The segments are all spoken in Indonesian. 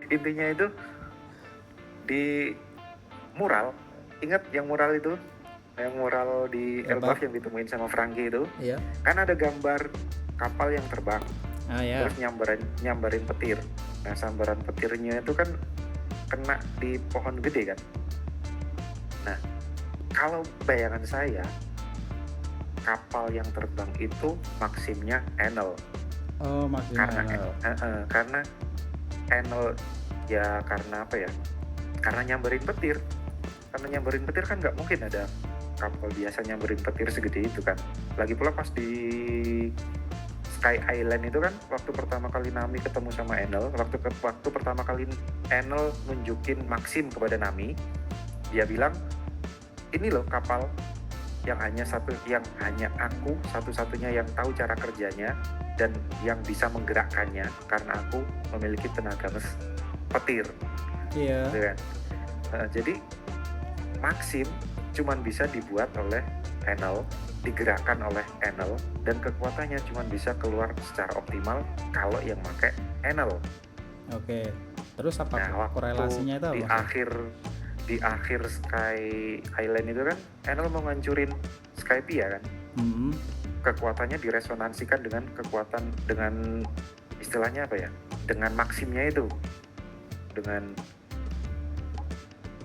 Intinya itu di mural, ingat yang mural itu, yang mural di Elbaf yang ditemuin sama Frankie itu, Iya. kan ada gambar kapal yang terbang, Ya. terus nyambarin petir. Nah, sambaran petirnya itu kan kena di pohon gede kan. Nah, kalau bayangan saya, kapal yang terbang itu maksimnya Enel. Maksimal. Karena Enel ya karena apa ya? Karena nyambarin petir. Karena nyambarin petir kan nggak mungkin ada kapal biasa nyambarin petir segede itu kan. Lagi pula pas di Sky Island itu kan waktu pertama kali Nami ketemu sama Enel, waktu pertama kali Enel nunjukin Maxim kepada Nami, dia bilang, ini loh kapal yang hanya aku satu-satunya yang tahu cara kerjanya dan yang bisa menggerakkannya karena aku memiliki tenaga petir. Iya. Kan? Jadi Maxim cuman bisa dibuat oleh Enel, digerakkan oleh Enel, dan kekuatannya cuman bisa keluar secara optimal kalau yang pakai Enel. Oke. Terus apa korelasinya itu apa? Di akhir Sky Island itu kan Enel mau ngancurin Skypiea kan. Kekuatannya diresonansikan dengan istilahnya apa ya? Dengan Maximnya itu. Dengan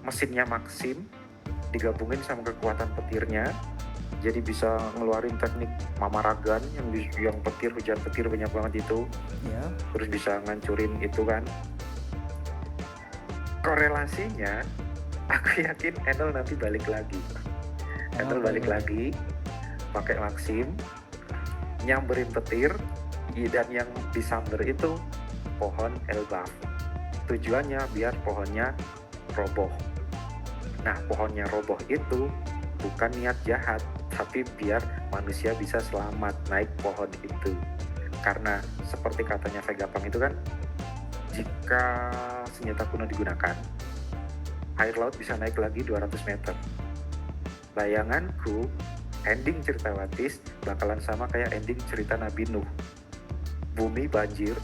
mesinnya Maxim digabungin sama kekuatan petirnya, jadi bisa ngeluarin teknik mamaragan yang hujan petir banyak banget itu. Ya. Terus bisa ngancurin itu kan. Korelasinya aku yakin Enel nanti balik lagi. Enel balik lagi pakai Maxim, nyamberin petir, dan yang disamber itu pohon Elbaf. Tujuannya biar pohonnya roboh. Nah, pohonnya roboh itu bukan niat jahat, tapi biar manusia bisa selamat naik pohon itu. Karena seperti katanya Vegapunk itu kan, jika senjata kuno digunakan, air laut bisa naik lagi 200 meter. Bayanganku, ending cerita One Piece bakalan sama kayak ending cerita Nabi Nuh. Bumi banjir,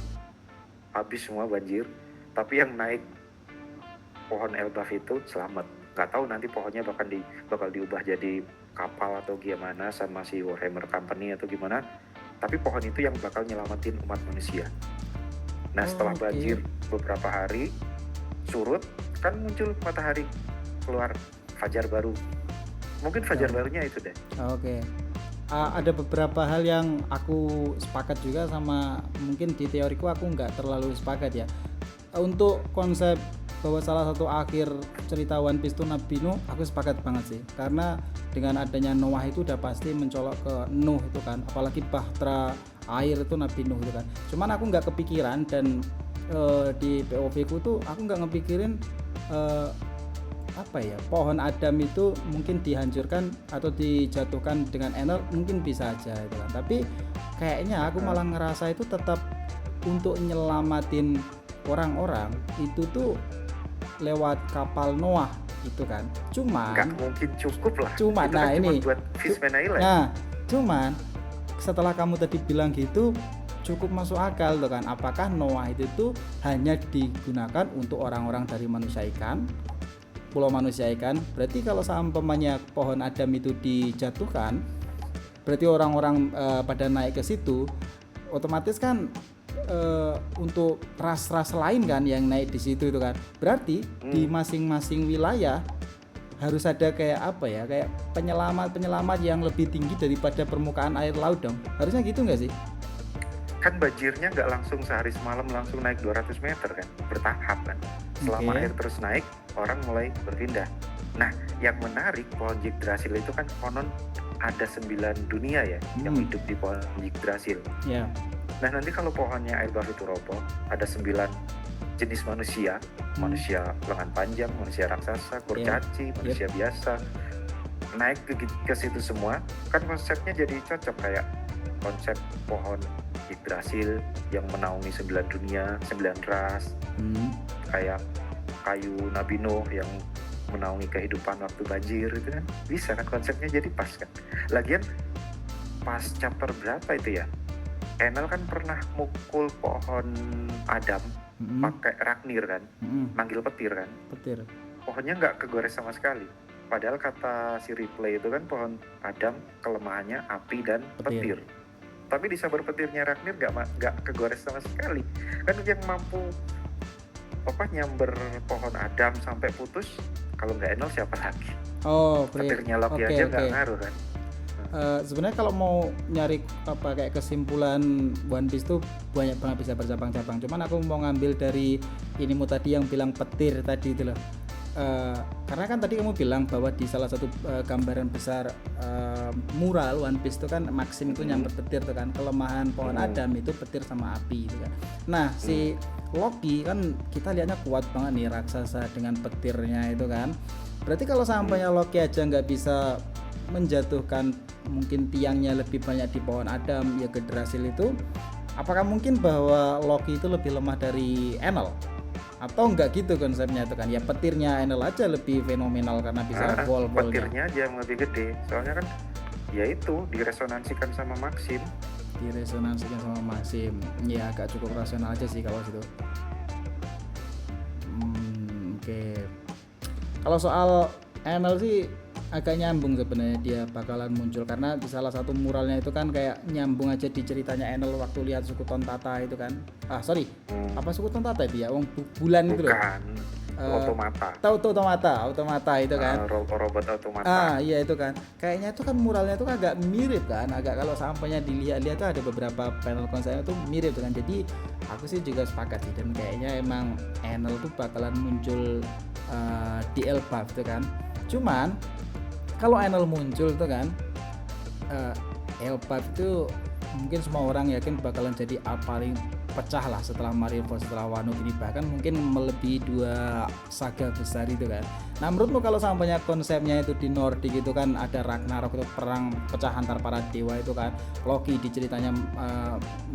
habis semua banjir, tapi yang naik pohon Elbaf itu selamat. Gak tahu nanti pohonnya bakal diubah jadi kapal atau gimana sama si Warhammer Company atau gimana, tapi pohon itu yang bakal nyelamatin umat manusia. Nah, setelah banjir beberapa hari surut, kan muncul matahari, keluar fajar baru. Mungkin fajar barunya itu deh. Ada beberapa hal yang aku sepakat juga sama, mungkin di teoriku aku nggak terlalu sepakat ya. Untuk konsep bahwa salah satu akhir cerita One Piece itu Nabi Nuh, aku sepakat banget sih, karena dengan adanya Noah itu udah pasti mencolok ke Nuh itu kan, apalagi bahtera air itu Nabi Nuh itu kan. Cuman aku nggak kepikiran, dan di POV ku tuh aku nggak ngepikirin pohon Adam itu mungkin dihancurkan atau dijatuhkan dengan Enel, mungkin bisa aja itu kan. Tapi kayaknya aku malah ngerasa itu tetap untuk nyelamatin orang-orang itu tuh lewat kapal Noah itu kan. Cuman nggak mungkin cukup lah. Cuman itu nah kan ini buat Fishman Island. Nah, cuman setelah kamu tadi bilang gitu cukup masuk akal tuh kan. Apakah Noah itu tuh hanya digunakan untuk orang-orang dari manusia ikan, pulau manusia ikan? Berarti kalau seumpamanya pohon Adam itu dijatuhkan, berarti orang-orang pada naik ke situ, otomatis kan untuk ras-ras lain kan yang naik di situ itu kan. Berarti di masing-masing wilayah harus ada kayak kayak penyelamat yang lebih tinggi daripada permukaan air laut dong. Harusnya gitu nggak sih? Kan banjirnya nggak langsung sehari semalam langsung naik 200 meter kan, bertahap kan. Selama air terus naik, orang mulai berpindah. Nah, yang menarik pohon Yggdrasil itu kan konon ada 9 dunia ya yang hidup di pohon Yggdrasil. Yeah. Nah, nanti kalau pohonnya Elbaf itu roboh, ada 9 jenis manusia, manusia lengan panjang, manusia raksasa, kurcaci, manusia biasa, naik ke situ semua, kan konsepnya jadi cocok kayak konsep pohon Yggdrasil yang menaungi 9 dunia, 9 ras, kayak kayu Nabi Nuh yang menaungi kehidupan waktu banjir itu kan, bisa kan konsepnya jadi pas kan. Lagian pas chapter berapa itu ya, Enel kan pernah mukul pohon Adam pakai Ragnir kan, manggil petir kan, Petir. pohonnya nggak kegores sama sekali. Padahal kata si Ripley itu kan pohon Adam kelemahannya api dan Petir. petir. Tapi di saber petirnya Ragnir nggak kegores sama sekali. Kan yang mampu nyamber pohon Adam sampai putus, kalau nggak Enel siapa lagi? Petirnya Loki aja nggak ngaruh kan. Sebenarnya kalau mau nyari kayak kesimpulan One Piece tuh banyak banget, bisa bercabang-cabang. Cuman aku mau ngambil dari inimu tadi yang bilang petir tadi itu loh. Karena kan tadi kamu bilang bahwa di salah satu gambaran besar mural One Piece itu kan Maxim itu nyamber petir tuh kan, kelemahan pohon Adam itu petir sama api itu kan. Nah si Loki kan kita lihatnya kuat banget nih, raksasa dengan petirnya itu kan. Berarti kalau sampainya Loki aja nggak bisa menjatuhkan mungkin tiangnya lebih banyak di pohon Adam ya Yggdrasil itu, apakah mungkin bahwa Loki itu lebih lemah dari Enel? Atau enggak gitu konsepnya itu kan, ya petirnya Enel aja lebih fenomenal karena bisa bol-bolnya. Petirnya aja yang lebih gede, soalnya kan ya itu diresonansikan sama Maxim. Ya agak cukup rasional aja sih kalau situ. Oke. Kalau soal Enel sih agak nyambung sebenarnya, dia bakalan muncul karena di salah satu muralnya itu kan kayak nyambung aja di ceritanya Enel waktu lihat suku Tontata itu kan. Apa suku Tontata itu ya? Bulan itu loh. Automata. Tahu Automata itu kan. Robot Automata. Iya itu kan. Kayaknya itu kan muralnya itu agak mirip kan. Agak kalau sampainya dilihat-lihat tuh ada beberapa panel konsepnya tuh mirip kan. Jadi aku sih juga sepakat sih, dan kayaknya emang Enel tuh bakalan muncul di Elbaf itu kan. Cuman kalau Enel muncul tuh kan, Elbaf itu mungkin semua orang yakin bakalan jadi paling pecah lah setelah Marineford, setelah Wano ini, bahkan mungkin melebihi 2 saga besar itu kan. Nah menurutmu kalau sampainya konsepnya itu di Nordik itu kan ada Ragnarok, itu perang pecah antar para dewa itu kan, Loki di ceritanya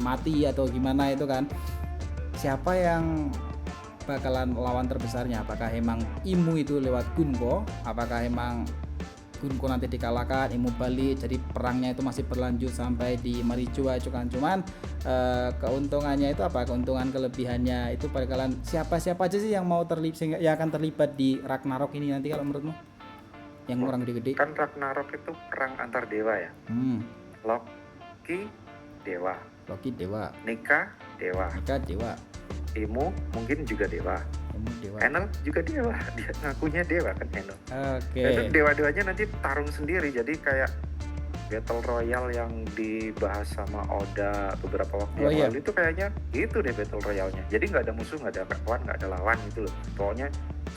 mati atau gimana itu kan, siapa yang bakalan lawan terbesarnya? Apakah emang Imu itu lewat Gunko? Apakah emang Gunko nanti dikalahkan, Imu balik, jadi perangnya itu masih berlanjut sampai di Marijoa itu kan. Cuman keuntungannya itu apa? Keuntungan kelebihannya itu bakalan siapa aja sih yang mau yang akan terlibat di Ragnarok ini nanti kalau menurutmu? Yang orang gede-gede. Kan Ragnarok itu perang antar dewa ya. Loki dewa. Nika dewa. Imu mungkin juga dewa. Enel juga dewa, dia ngakunya dewa kan Enel. Itu dewa-dewanya nanti tarung sendiri, jadi kayak Battle Royale yang dibahas sama Oda beberapa waktu yang lalu itu kayaknya itu deh Battle Royale-nya. Jadi nggak ada musuh, nggak ada kawan, nggak ada lawan gitu loh. Pokoknya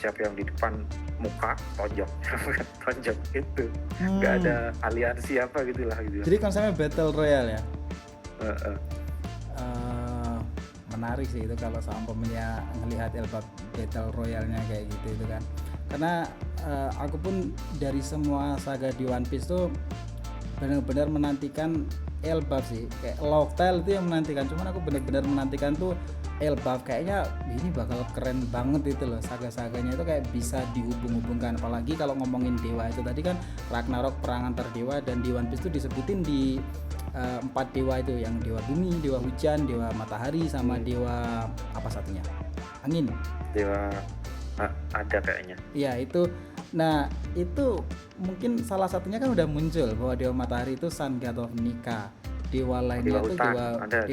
siapa yang di depan muka tonjok itu. Nggak ada aliansi apa gitulah gitu. Jadi konsepnya Battle Royale ya. Menarik sih itu kalau sampainya ngelihat Elbaf Battle Royale-nya kayak gitu itu kan. Karena aku pun dari semua saga di One Piece tuh benar-benar menantikan Elbaf sih. Kayak Loftel itu yang menantikan, cuman aku benar-benar menantikan tuh Elbaf. Kayaknya ini bakal keren banget itu loh, saga-saganya itu kayak bisa dihubung-hubungkan. Apalagi kalau ngomongin dewa itu tadi kan Ragnarok perang antar dewa, dan di One Piece tuh disebutin di 4 dewa itu, yang dewa bumi, dewa hujan, dewa matahari, sama dewa apa satunya, angin, dewa ada kayaknya. Iya itu. Nah itu mungkin salah satunya kan udah muncul bahwa dewa matahari itu Sun God of Nika, dewa lainnya itu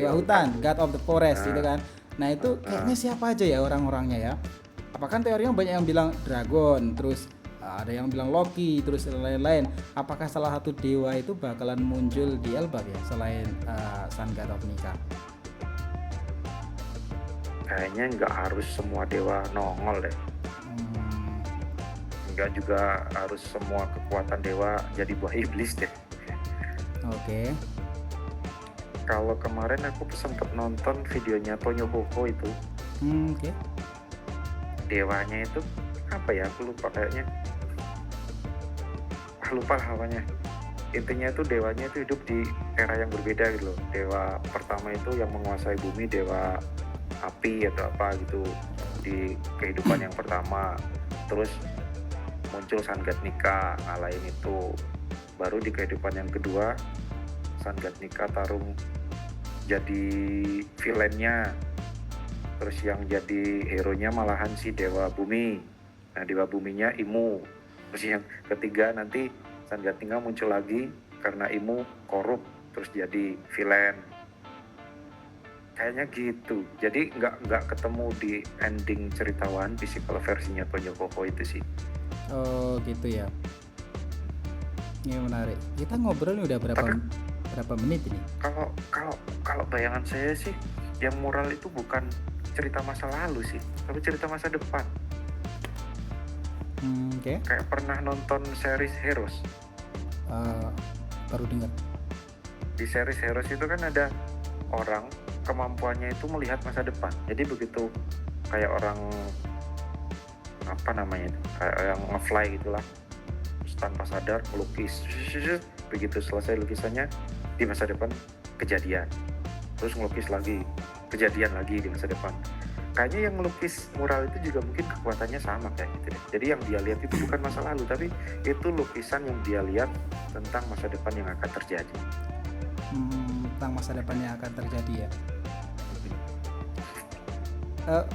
dewa hutan, God of the Forest itu kan. Nah itu kayaknya siapa aja ya orang-orangnya ya? Apakah teorinya banyak yang bilang dragon, terus ada yang bilang Loki, terus lain-lain. Apakah salah satu dewa itu bakalan muncul di Elbaf ya selain Sun God of Nika? Kayaknya nggak harus semua dewa nongol deh. Nggak juga harus semua kekuatan dewa jadi buah iblis deh. Oke. Kalau kemarin aku sempat nonton videonya Tonyo Koko itu. Oke. Dewanya itu apa ya? Aku lupa kayaknya. Lupa lah namanya. Intinya itu dewanya itu hidup di era yang berbeda gitu loh. Dewa pertama itu yang menguasai bumi, dewa api atau apa gitu di kehidupan yang pertama. Terus muncul Sun God Nika ngalahin itu. Baru di kehidupan yang kedua Sun God Nika tarung jadi villainnya terus yang jadi hero-nya malahan si Dewa Bumi. Nah, Dewa Buminya Imu. Terus yang ketiga nanti Sanjatinga muncul lagi karena Imu korup terus jadi villain. Kayaknya gitu. Jadi nggak ketemu di ending cerita One Piece kalau versinya Tonyo Koko itu sih. Oh gitu ya. Ini menarik. Kita ngobrol ini udah berapa menit ini? Kalau bayangan saya sih yang moral itu bukan cerita masa lalu sih, tapi cerita masa depan. Oke. Kayak pernah nonton series Heroes. Baru dengar. Di series Heroes itu kan ada orang kemampuannya itu melihat masa depan. Jadi begitu kayak orang apa namanya itu, kayak yang nge-fly gitulah, terus tanpa sadar melukis. Begitu selesai lukisannya, di masa depan kejadian, terus ngelukis lagi, kejadian lagi di masa depan. Kayaknya yang melukis mural itu juga mungkin kekuatannya sama kayak gitu deh. Jadi yang dia lihat itu bukan masa lalu, tapi itu lukisan yang dia lihat tentang masa depan yang akan terjadi. Tentang masa depan yang akan terjadi ya.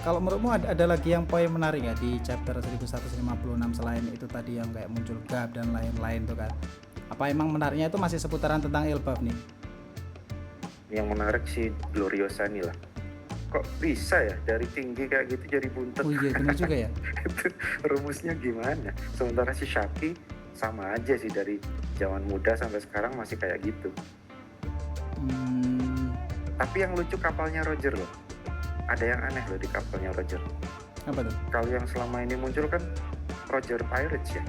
Kalau menurutmu ada lagi yang poin menarik ya di chapter 1156 selain itu tadi yang kayak muncul gap dan lain-lain tuh kan? Apa emang menariknya itu masih seputaran tentang Elbaf nih? Yang menarik si Gloriosa nih lah. Kok bisa ya dari tinggi kayak gitu jadi buntet? Oh iya benar juga ya. Itu rumusnya gimana? Sementara si Shaki sama aja sih dari zaman muda sampai sekarang masih kayak gitu. Tapi yang lucu kapalnya Roger loh. Ada yang aneh loh di kapalnya Roger. Apa tuh? Kalau yang selama ini muncul kan Roger Pirates ya.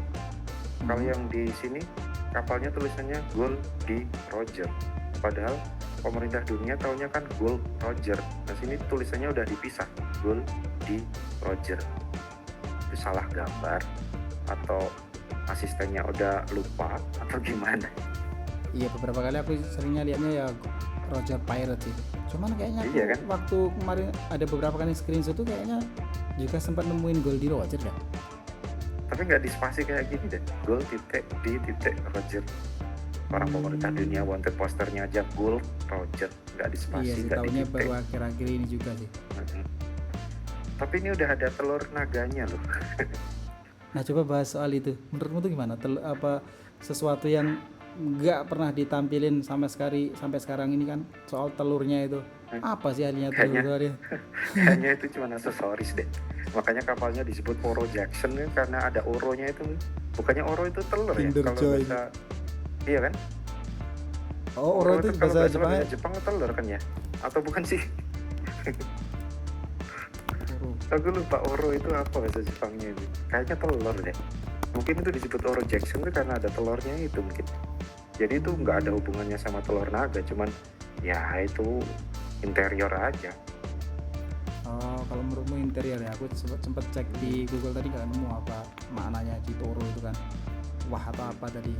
Kalau yang di sini kapalnya tulisannya Gold di Roger. Padahal pemerintah dunia taunya kan Gold Roger. Nah sini tulisannya udah dipisah, Gold di Roger. Itu salah gambar atau asistennya udah lupa atau gimana? Iya beberapa kali aku seringnya liatnya ya Roger Pirate sih. Cuman kayaknya iya kan? Waktu kemarin ada beberapa kali screenshot tuh kayaknya juga sempat nemuin Goldie Roger dah. Tapi nggak di spasi kayak gini deh, Gold titik di titik Roger. Orang pemerintah dunia wanted posternya aja Gold Roger, nggak di spasi, iya sih, nggak di tahunya titik. baru akhir-akhir ini juga sih. Tapi ini udah ada telur naganya loh. Nah coba bahas soal itu. Menurutmu tuh gimana? Apa sesuatu yang nggak pernah ditampilin sampai sekarang ini kan soal telurnya itu? Apa sih artinya telur? Kayaknya itu cuma aksesoris deh. Makanya kapalnya disebut Oro Jackson ya, karena ada oronya itu. Bukannya oro itu telur Kinder ya? Kalau Joy. bahasa iya kan? Oh oro itu kalau bahasa Jepang. Jepang telur kan ya? Atau bukan sih? Aku lupa oro itu apa bahasa Jepangnya itu. Kayaknya telur deh. Mungkin itu disebut Oro Jackson tuh karena ada telurnya itu mungkin. Jadi itu nggak ada hubungannya sama telur naga, cuman ya itu interior aja. Oh kalau menurutmu interior ya, aku sempet cek di Google tadi nggak nemu apa maknanya di Toro itu kan. Wah atau apa tadi.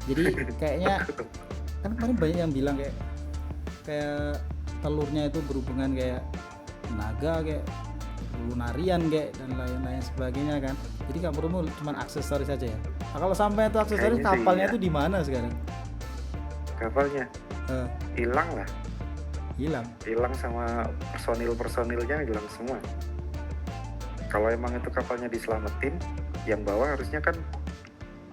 Jadi kayaknya kan kemarin banyak yang bilang kayak telurnya itu berhubungan kayak naga kayak lunarian kayak dan lain-lain sebagainya kan. Jadi nggak perlu cuma aksesoris saja ya. Nah, kalau sampai itu aksesoris Kayaknya kapalnya iya. itu di mana sekarang? Kapalnya hilang lah. Hilang sama personilnya hilang semua. Kalau emang itu kapalnya diselamatin, yang bawa harusnya kan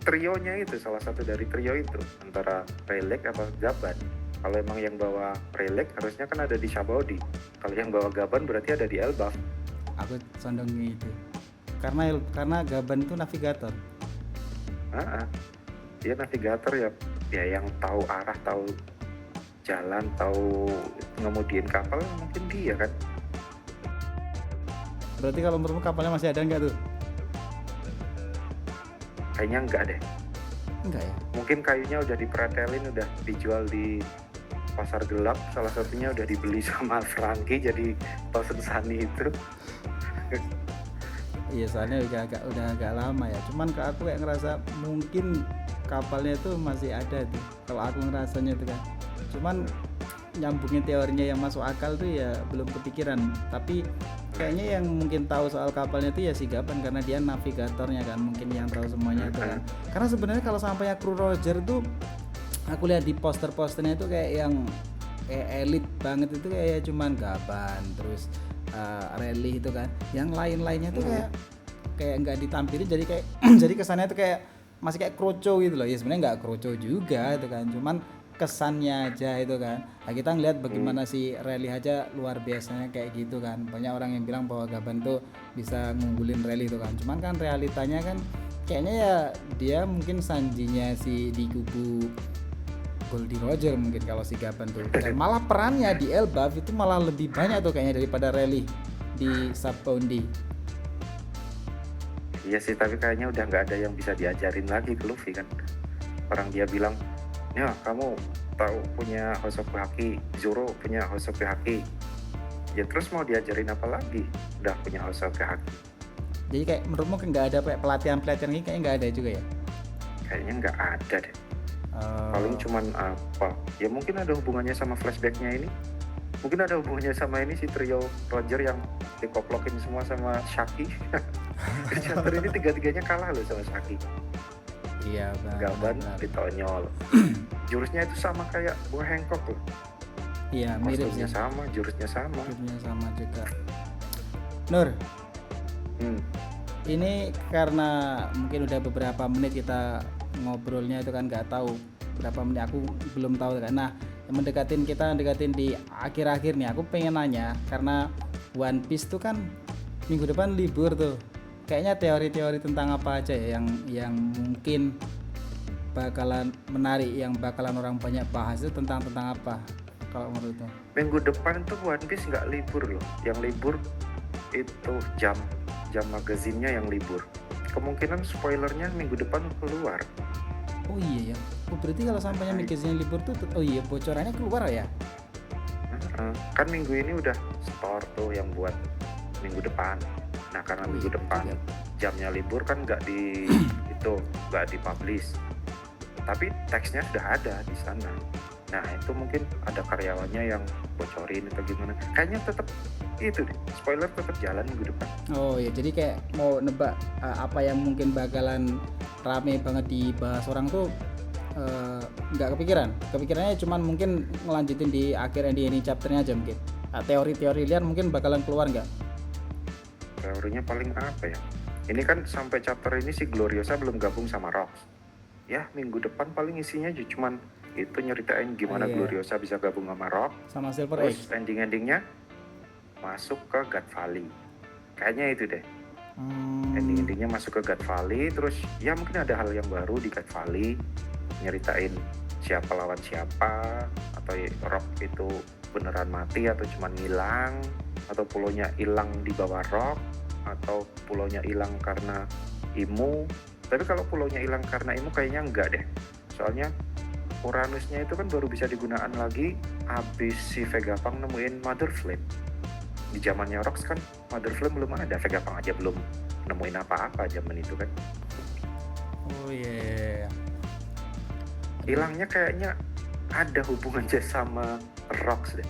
trionya itu, salah satu dari trio itu antara Rayleigh apa Gaban. Kalau emang yang bawa Rayleigh harusnya kan ada di Sabaody. Kalau yang bawa Gaban berarti ada di Elbaf. Aku condongnya itu karena Gaban itu navigator. Dia navigator ya yang tahu arah, tahu jalan, tahu ngemudiin kapal mungkin dia kan. Berarti kalau menurutmu kapalnya masih ada nggak tuh? Kayaknya enggak deh. Enggak ya? Mungkin kayunya udah dipretelin, udah dijual di pasar gelap, salah satunya udah dibeli sama Frankie jadi Thousand Sunny itu. Iya soalnya udah agak lama ya. Cuman ke aku kayak ngerasa mungkin kapalnya itu masih ada tuh. Kalau aku ngerasanya tuh kan. Cuman nyambungin teorinya yang masuk akal tuh ya belum kepikiran. Tapi kayaknya yang mungkin tahu soal kapalnya itu ya si Gaban karena dia navigatornya kan, mungkin yang tahu semuanya itu kan. Karena sebenarnya kalau sampai kru Roger tuh aku lihat di poster-posternya itu kayak yang elit banget itu kayak cuman Gaban, terus rally itu kan. Yang lain-lainnya tuh kayak nggak ditampilin, jadi kayak jadi kesannya tuh kayak masih kayak kroco gitu loh. Ya sebenarnya nggak kroco juga itu kan, cuman kesannya aja itu kan. Nah, kita ngeliat bagaimana si rally aja luar biasanya kayak gitu kan. Banyak orang yang bilang bahwa Gaban tuh bisa ngunggulin rally itu kan, cuman kan realitanya kan kayaknya ya dia mungkin sanjinya si di kubu Goldie Roger mungkin kalau si Gaban tuh. Dan malah perannya di Elbaf itu malah lebih banyak tuh kayaknya daripada rally di Sub Bounty. Iya sih, tapi kayaknya udah nggak ada yang bisa diajarin lagi ke Luffy kan. Orang dia bilang, ya kamu tahu punya Hosoku Haki, Zoro punya Hosoku Haki, ya terus mau diajarin apa lagi? Udah punya Hosoku Haki. Jadi kayak menurutmu nggak ada kayak pelatihan ini kayak nggak ada juga ya? Kayaknya nggak ada deh. Paling cuman apa? Ya mungkin ada hubungannya sama flashbacknya ini. Mungkin ada hubungannya sama ini si trio Roger yang dikoplokin semua sama Shaki. Di chapter ini tiga-tiganya kalah loh sama Shaki. Iya Gaban ditonyol. Jurusnya itu sama kayak Buah Hancock loh. Iya mirip Kostumnya sih. sama, jurusnya sama. Jurusnya sama juga. Nur, ini karena mungkin udah beberapa menit kita ngobrolnya itu kan nggak tahu berapa menit, aku belum tahu kan. Nah mendekatin di akhir-akhir nih, aku pengen nanya karena One Piece tuh kan minggu depan libur tuh, kayaknya teori-teori tentang apa aja ya yang mungkin bakalan menarik, yang bakalan orang banyak bahas itu tentang apa kalau menurutmu? Minggu depan tuh One Piece nggak libur loh. Yang libur itu jam magazinnya yang libur. Kemungkinan spoilernya minggu depan keluar. Oh iya ya. Oh berarti kalau sampainya magazinnya libur tuh, oh iya bocorannya keluar ya? Kan minggu ini udah store tuh yang buat minggu depan. Nah karena minggu depan jamnya libur kan nggak dipublish. Tapi teksnya sudah ada di sana. Nah itu mungkin ada karyawannya yang bocorin atau gimana. Kayaknya tetap itu deh, spoiler tetap jalan minggu depan. Oh ya, jadi kayak mau nebak apa yang mungkin bakalan rame banget dibahas orang tuh nggak kepikirannya cuman mungkin ngelanjutin di akhir ini chapternya aja mungkin. Teori-teori liar mungkin bakalan keluar nggak? Teorinya paling apa ya? Ini kan sampai chapter ini si Gloriosa belum gabung sama Rox. Ya minggu depan paling isinya cuman itu nyeritain gimana Gloriosa bisa gabung sama Rox sama Silver Age. Terus ending-endingnya masuk ke God Valley. Kayaknya itu deh. Ending-endingnya masuk ke God Valley. Terus ya mungkin ada hal yang baru di God Valley, nyeritain siapa lawan siapa, atau Rock itu beneran mati atau cuma ngilang, atau pulaunya hilang di bawah Rock, atau pulaunya hilang karena Imu. Tapi kalau pulaunya hilang karena Imu kayaknya enggak deh. Soalnya Uranusnya itu kan baru bisa digunakan lagi habis si Vegapunk nemuin Mother Flame. Di zamannya Rox kan Mother Flame belum ada, Vegapunk aja belum nemuin apa-apa zaman itu kan. Oh iya. Hilangnya kayaknya ada hubungannya sama Rox deh.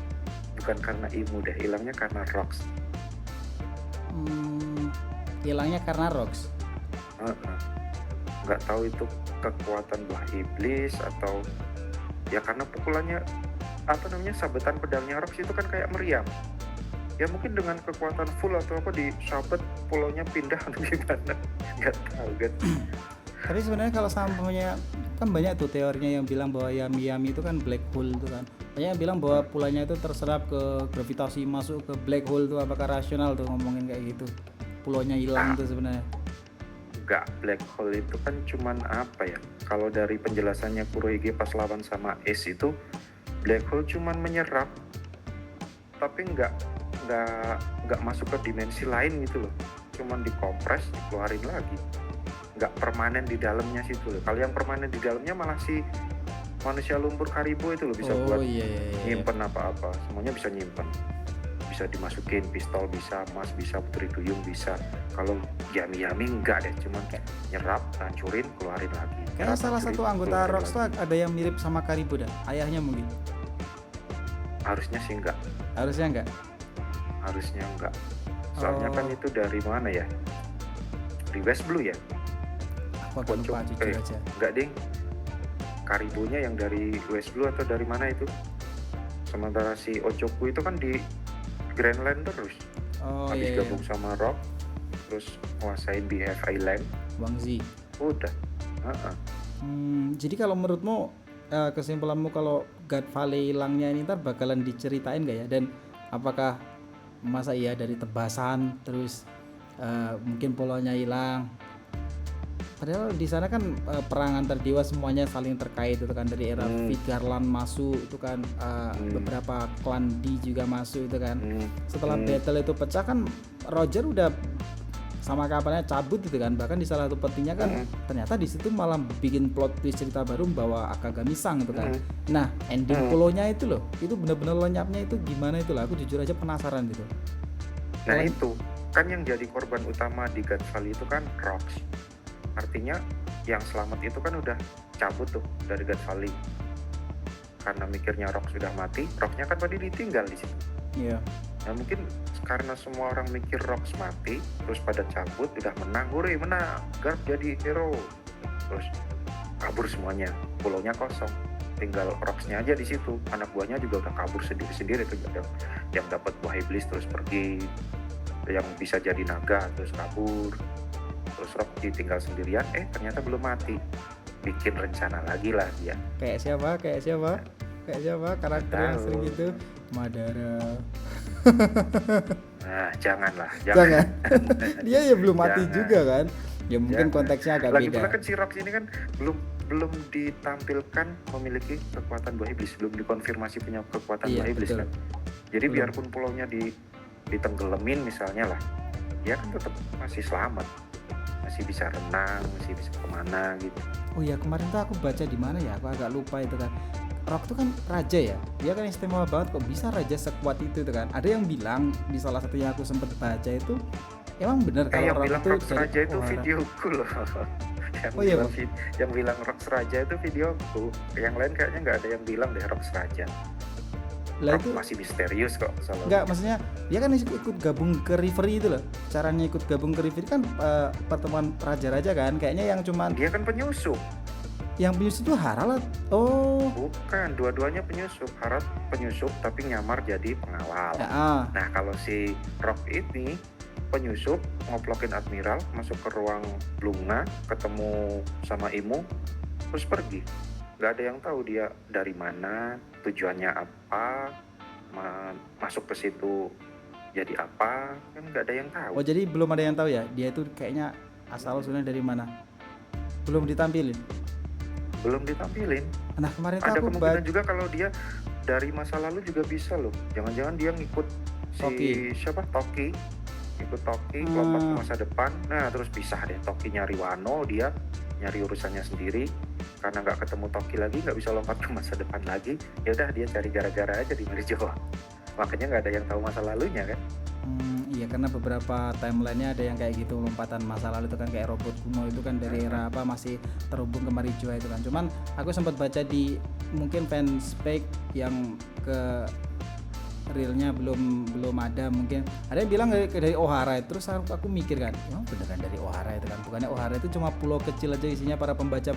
Bukan karena Imu deh, hilangnya karena Rox. Hilangnya karena Rox. Nggak tahu itu kekuatan buah iblis atau ya karena pukulannya sabetan pedangnya Rox itu kan kayak meriam. Ya mungkin dengan kekuatan full atau apa disabet pulaunya pindah atau gimana, nggak tahu kan. Tapi sebenarnya kalau sampahnya kan banyak tuh teorinya yang bilang bahwa Yami itu kan black hole itu kan. Banyak yang bilang bahwa pulaunya itu terserap ke gravitasi, masuk ke black hole tuh. Apakah rasional tuh ngomongin kayak gitu? Pulaunya hilang tuh sebenarnya. Enggak, black hole itu kan cuman apa ya? Kalau dari penjelasannya Kurohige pas lawan sama Ace itu, black hole cuman menyerap, tapi nggak masuk ke dimensi lain gitu loh. Cuman dikompres, dikeluarin lagi. Nggak permanen di dalamnya situ loh. Kalau yang permanen di dalamnya malah si manusia lumpur Karibo itu loh, bisa buat nyimpen apa-apa. Semuanya bisa nyimpen. Bisa dimasukin pistol, bisa emas, bisa putri duyung, bisa. Kalau Yami enggak deh, cuman kayak nyerap, hancurin, keluarin lagi. Kayaknya salah satu anggota Rox tuh ada yang mirip sama Karibo dah, ayahnya mungkin. Harusnya sih enggak. Harusnya enggak. Soalnya kan itu dari mana ya? Di West Blue ya? Aku agak lupa jujur aja. Enggak ding. Karibonya yang dari West Blue atau dari mana itu? Sementara si Ochoku itu kan di Greenland terus. Oh habis iya, iya. gabung sama Rock terus nguasain BF Island Bang Z. udah. Heeh. Jadi kalau menurutmu kesimpulanmu kalau God Valley hilangnya ini ntar bakalan diceritain gak ya? Dan apakah masa iya dari tebasan terus mungkin polonya hilang? Padahal di sana kan perang antar dewa semuanya saling terkait itu kan, dari era Vigarland masuk itu kan, beberapa klan D juga masuk itu kan. Setelah battle itu pecah kan Roger udah sama kapalnya cabut gitu kan, bahkan di salah satu petinya kan ternyata di situ malah bikin plot twist cerita baru bahwa Akagami Sang gitu kan. Nah ending polonya itu loh, itu bener-bener lenyapnya itu gimana itu lah, aku jujur aja penasaran gitu. Nah itu kan yang jadi korban utama di God Valley itu kan Rox. Artinya yang selamat itu kan udah cabut tuh dari God Valley karena mikirnya Rox sudah mati. Roxnya kan tadi ditinggal di situ. Iya. Nah mungkin karena semua orang mikir Rox mati terus pada cabut, udah menang, hore menang, Garp jadi hero, terus kabur semuanya, pulaunya kosong, tinggal Roxnya aja di situ. Anak buahnya juga udah kabur sendiri-sendiri tuh, yang dapat buah iblis terus pergi, yang bisa jadi naga terus kabur, terus Rox ditinggal sendirian. Ternyata belum mati, bikin rencana lagi lah dia. Kayak siapa karakter yang Tahu. sering gitu? Madara. Nah jangan. Dia ya belum mati Jangan. juga kan, ya mungkin Jangan. konteksnya agak Lagi beda. pula kan si Rox ini kan belum ditampilkan memiliki kekuatan buah iblis, belum dikonfirmasi punya kekuatan Iya, buah iblis betul. kan. Jadi Belum. biarpun pulaunya ditenggelamin misalnya lah, dia kan tetap masih selamat, masih bisa renang, masih bisa kemana gitu. Oh ya, kemarin tuh aku baca di mana ya, aku agak lupa itu kan. Rock tuh kan raja ya, dia kan istimewa banget, kok bisa raja sekuat itu tuh kan. Ada yang bilang di salah satu yang aku sempat baca itu emang benar kalau Yang Rock bilang itu Rox dari Raja itu Ohara. videoku loh. Oh iya, Bang. Yang bilang Rox Raja itu videoku. Yang lain kayaknya nggak ada yang bilang deh Rox Raja. Lah Rox itu masih misterius kok selalu. enggak, maksudnya dia kan ikut gabung ke Reverie itu loh. Caranya ikut gabung ke Reverie kan pertemuan raja-raja kan. Kayaknya yang cuman Dia kan penyusup. yang penyusup itu Hara lah. Oh. Bukan, dua-duanya penyusup. Harap penyusup tapi nyamar jadi pengawal. Ya, Nah kalau si Rock ini penyusup, ngoplokin Admiral, masuk ke ruang Lunga, ketemu sama Imu, terus pergi. Gak ada yang tahu dia dari mana, tujuannya apa, masuk ke situ jadi apa, kan gak ada yang tahu. Oh jadi belum ada yang tahu ya, dia itu kayaknya asal usulnya dari mana. Belum ditampilin. Belum ditampilin. Nah kemarin tuh Ada aku kemungkinan juga kalau dia dari masa lalu juga bisa loh. Jangan-jangan dia ngikut si Toki. siapa? Toki. Ikut Toki lompat ke masa depan. Nah terus pisah deh. Toki nyari Wano, dia nyari urusannya sendiri. Karena nggak ketemu Toki lagi, nggak bisa lompat ke masa depan lagi. Ya udah dia cari gara-gara aja di Marijoa. Makanya nggak ada yang tahu masa lalunya kan. Iya karena beberapa timelinenya ada yang kayak gitu, lompatan masa lalu itu kan, kayak robot kuno itu kan dari era apa masih terhubung ke Marijoa itu kan. Cuman aku sempat baca di mungkin fanspage yang ke realnya belum ada, mungkin ada yang bilang dari Ohara. Terus aku mikir kan, emang beneran dari Ohara itu kan, bukannya Ohara itu cuma pulau kecil aja isinya para pembaca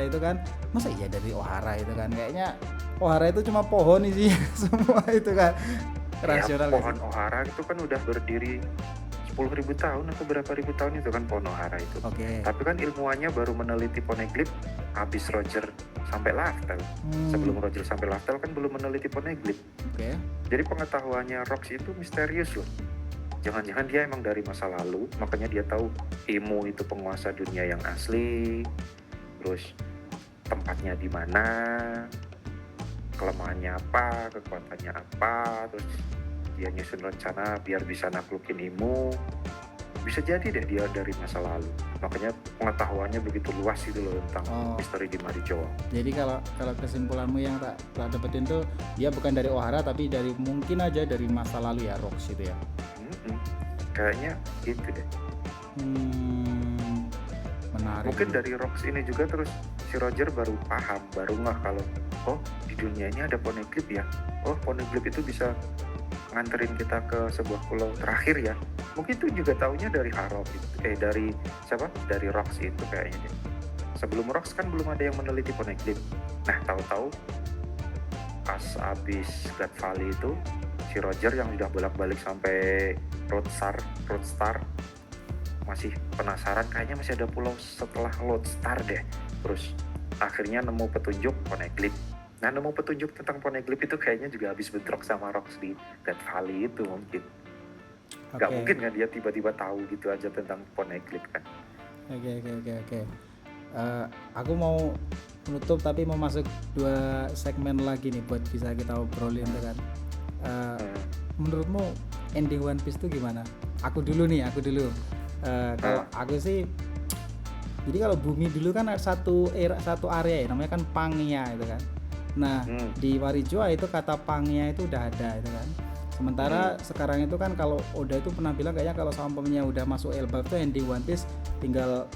itu kan, masa iya dari Ohara itu kan, kayaknya Ohara itu cuma pohon isinya semua itu kan. Rasional Ya, nggak pohon sih? Ohara itu kan udah berdiri 10.000 tahun atau berapa ribu tahun itu kan pohon Ohara itu. Oke. Tapi kan ilmuwannya baru meneliti Poneglyph habis Roger sampai Laftel. Sebelum Roger sampai Laftel kan belum meneliti Poneglyph. Oke. Jadi pengetahuannya Rox itu misterius loh. Jangan-jangan dia emang dari masa lalu, makanya dia tahu Imu itu penguasa dunia yang asli, terus tempatnya di mana, kelemahannya apa, kekuatannya apa, terus dia nyusun rencana biar bisa naklukin Imu. Bisa jadi deh dia dari masa lalu, makanya pengetahuannya begitu luas itu loh tentang misteri di Marijoa. Jadi kalau kesimpulanmu yang tak dapetin tuh, dia bukan dari Ohara tapi dari mungkin aja dari masa lalu ya, Rox itu ya. Kayaknya gitu deh. Menarik. Mungkin dari Rox ini juga terus si Roger baru paham, baru ngeh kalau di dunia ini ada Poneglyph ya. Poneglyph itu bisa nganterin kita ke sebuah pulau terakhir ya. Mungkin itu juga taunya dari Harrow dari siapa? Dari Rox itu kayaknya deh. Sebelum Rox kan belum ada yang meneliti Poneglyph. Nah, tahu-tahu pas abis God Valley itu si Roger yang udah bolak-balik sampai Roadstar masih penasaran, kayaknya masih ada pulau setelah Lodestar deh. Terus akhirnya nemu petunjuk Poneglyph. Nah, nemu petunjuk tentang Poneglyph itu kayaknya juga habis bentrok sama Rocks di Death Valley itu mungkin. Gak Oke. mungkin kan dia tiba-tiba tahu gitu aja tentang Poneglyph kan. Oke. Aku mau menutup tapi mau masuk 2 segmen lagi nih buat bisa kita obrolin kan. Menurutmu ending One Piece itu gimana? Aku dulu. Kalau aku sih, jadi kalau bumi dulu kan ada satu area ya, namanya kan Pangea itu kan. Nah, di Warijoa itu kata Pangea itu udah ada itu kan. Sementara sekarang itu kan kalau Oda itu pernah bilang kayaknya kalau sampainya udah masuk Elbaf tuh ending One Piece tinggal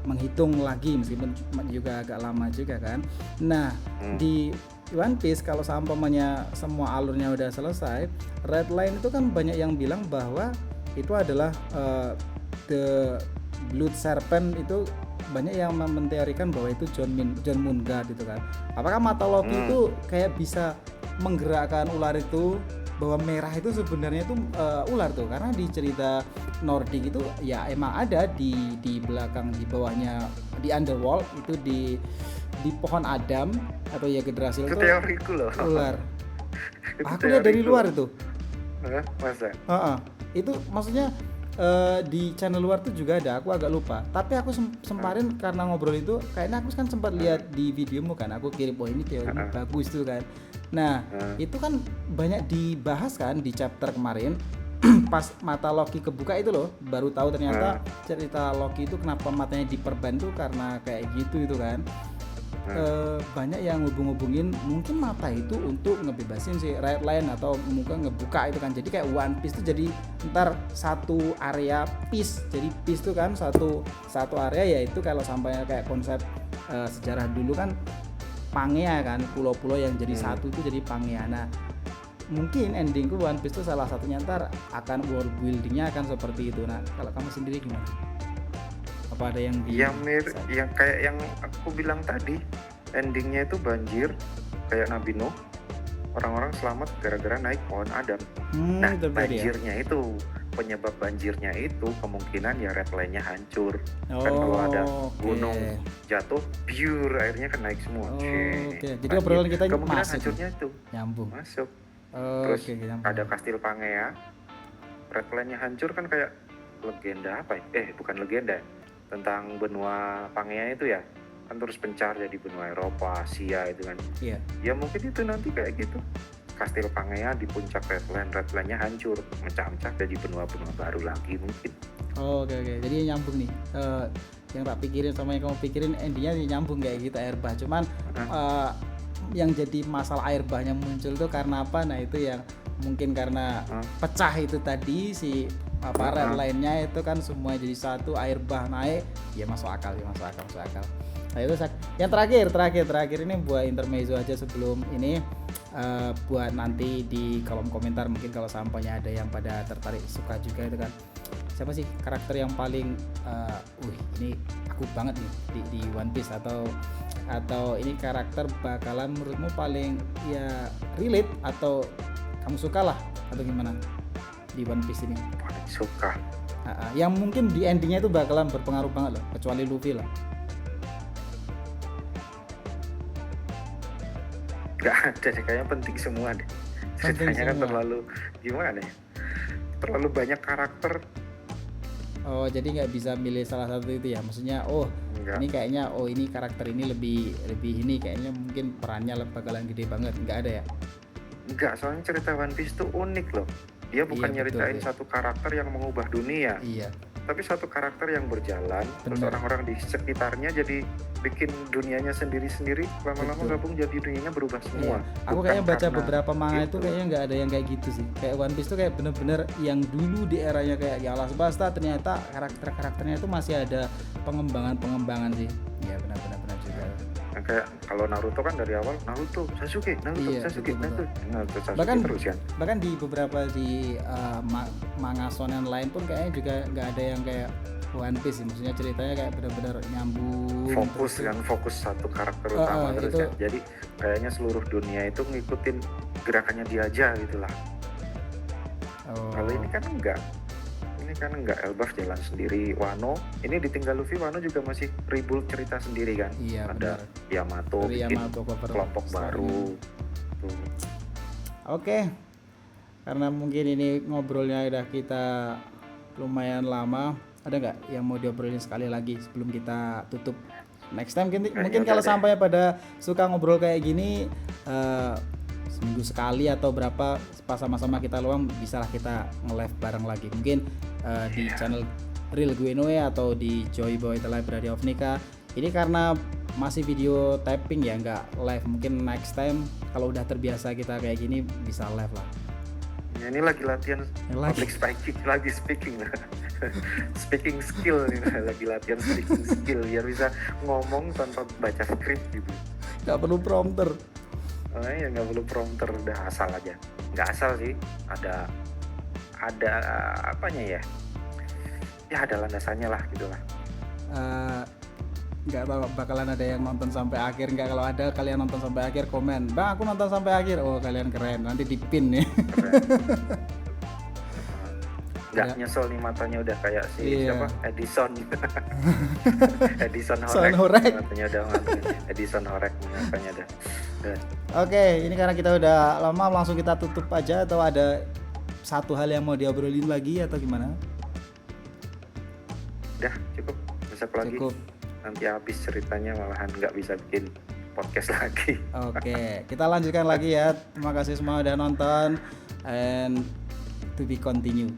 menghitung lagi, meskipun juga agak lama juga kan. Nah, di One Piece kalau sampainya semua alurnya udah selesai, Red Line itu kan banyak yang bilang bahwa itu adalah The Blood Serpent, itu banyak yang menteorikan bahwa itu John Mungard gitu kan. Apakah mata Loki itu kayak bisa menggerakkan ular itu, bahwa merah itu sebenarnya itu ular tuh, karena di cerita Nordik itu ya emang ada di belakang, di bawahnya, di Underworld itu di pohon Adam atau ya Yggdrasil Itu itu teoriku loh. ular. Itu Aku lihat dari teoriku. luar itu. Masa? Itu maksudnya di channel luar tuh juga ada, aku agak lupa. Tapi aku semparin karena ngobrol itu, kayaknya aku kan sempat lihat di videomu kan, aku kirim, oh ini teori bagus tuh kan. Nah, itu kan banyak dibahas kan di chapter kemarin. Pas mata Loki kebuka itu loh, baru tahu ternyata cerita Loki itu kenapa matanya diperban tuh karena kayak gitu itu kan. Banyak yang hubungin mungkin mata itu untuk ngebebasin si Red Line atau mungkin ngebuka itu kan, jadi kayak One Piece itu jadi ntar satu area piece, jadi piece itu kan satu area, yaitu kalau sampainya kayak konsep sejarah dulu kan Pangea kan, pulau-pulau yang jadi satu itu jadi Pangea. Nah, mungkin endingku One Piece itu salah satunya ntar akan world buildingnya akan seperti itu. Nah, kalau kamu sendiri gimana? Apa ada yang yang kayak yang aku bilang tadi, endingnya itu banjir kayak Nabi Nuh, orang-orang selamat gara-gara naik pohon Adam. Nah, banjirnya itu, penyebab banjirnya itu kemungkinan ya Red Line-nya hancur. Kan kalau ada gunung jatuh, biur, airnya kan naik semua. Jadi obrolan kita ini kemungkinan masuk, hancurnya itu nyambung. Masuk. Terus ada kastil Pangea, Red Line-nya hancur kan kayak legenda apa ya? Bukan legenda, tentang benua Pangea itu ya, kan terus pencar jadi benua Eropa, Asia itu kan. Iya. Ya mungkin itu nanti kayak gitu. Kastil Pangea di puncak Red Line-nya hancur, mecah-mecah jadi benua-benua baru lagi mungkin. Oke. Jadi nyambung nih. Yang tak pikirin sama yang kamu pikirin endingnya nyambung kayak gitu, air bah. Cuman yang jadi masalah air bahnya muncul tuh karena apa? Nah, itu yang mungkin karena pecah itu tadi si Red Line-nya itu kan semua jadi satu, air bah naik, ya masuk akal. Nah, itu yang terakhir ini buat intermezzo aja sebelum ini, buat nanti di kolom komentar mungkin kalau sampainya ada yang pada tertarik suka juga itu kan. Siapa sih karakter yang paling ini aku banget nih di One Piece, atau ini karakter bakalan menurutmu paling ya relate atau kamu suka lah atau gimana di One Piece ini? Paling suka. Yang mungkin di endingnya itu bakalan berpengaruh banget loh, kecuali Luffy lah. Gak ada deh, kayaknya penting semua deh. Ceritanya kan terlalu gimana ya? Terlalu banyak karakter. Oh, jadi nggak bisa milih salah satu itu ya? Maksudnya, ini kayaknya, ini karakter ini lebih ini kayaknya mungkin perannya bakalan gede banget. Nggak ada ya? Enggak, soalnya cerita One Piece tuh unik loh. Dia bukan nyeritain satu karakter yang mengubah dunia. Iya. Tapi satu karakter yang berjalan, terus orang-orang di sekitarnya jadi bikin dunianya sendiri-sendiri, lama-lama gabung jadi dunianya berubah semua. Iya. Aku kayaknya baca beberapa manga itu kayaknya nggak ada yang kayak gitu sih. Kayak One Piece tuh kayak bener-bener yang dulu di eranya kayak ya alas basta, ternyata karakternya itu masih ada pengembangan sih. Iya, benar juga. Nah, kayak kalau Naruto kan dari awal Naruto Sasuke betul. bahkan terus kan. Bahkan di beberapa di manga shonen lain pun kayaknya juga nggak ada yang kayak One Piece sih. Maksudnya ceritanya kayak benar-benar nyambung, fokus satu karakter utama terus kan. Jadi kayaknya seluruh dunia itu ngikutin gerakannya dia aja gitu lah. Kalau ini kan enggak. ini kan nggak Elbaf jalan sendiri, Wano ini ditinggal Luffy, Wano juga masih rebuild cerita sendiri kan. Iya, Ada benar. Yamato Dari bikin Yamato cover kelompok story-nya. baru tuh. Oke, karena mungkin ini ngobrolnya udah kita lumayan lama, ada nggak yang mau diobrolin sekali lagi sebelum kita tutup? Next time mungkin udah kalau deh. sampai pada suka ngobrol kayak gini, seminggu sekali atau berapa pas sama-sama kita luang, bisalah kita nge-live bareng lagi. Mungkin di channel Real Guenoe atau di Joy Boy The Library of Nika. Ini karena masih video typing ya, nggak live. Mungkin next time kalau udah terbiasa kita kayak gini bisa live lah. Ya, ini lagi latihan Lagi. public speaking, lagi speaking speaking skill nih, lagi latihan speaking skill biar bisa ngomong tanpa baca skrip gitu. Nggak perlu prompter. Ya nggak perlu prompter, udah asal aja. Nggak asal sih, ada apanya ya? Ya ada landasannya lah gitu lah. Nggak tahu bakalan ada yang nonton sampai akhir nggak. Kalau ada kalian nonton sampai akhir, komen, bang aku nonton sampai akhir. Oh kalian keren, nanti di pin nih. Nggak Ya. nyesel nih, matanya udah kayak si Iya. siapa, Edison. Edison Son Horek, Horek. matanya udah ngantongin. Edison Horek matanya udah. Oke, ini karena kita udah lama, langsung kita tutup aja atau ada satu hal yang mau diobrolin lagi atau gimana? Udah cukup, besok lagi Cukup. nanti habis ceritanya malahan nggak bisa bikin podcast lagi. Oke, kita lanjutkan lagi ya. Terima kasih semua udah nonton, and to be continue.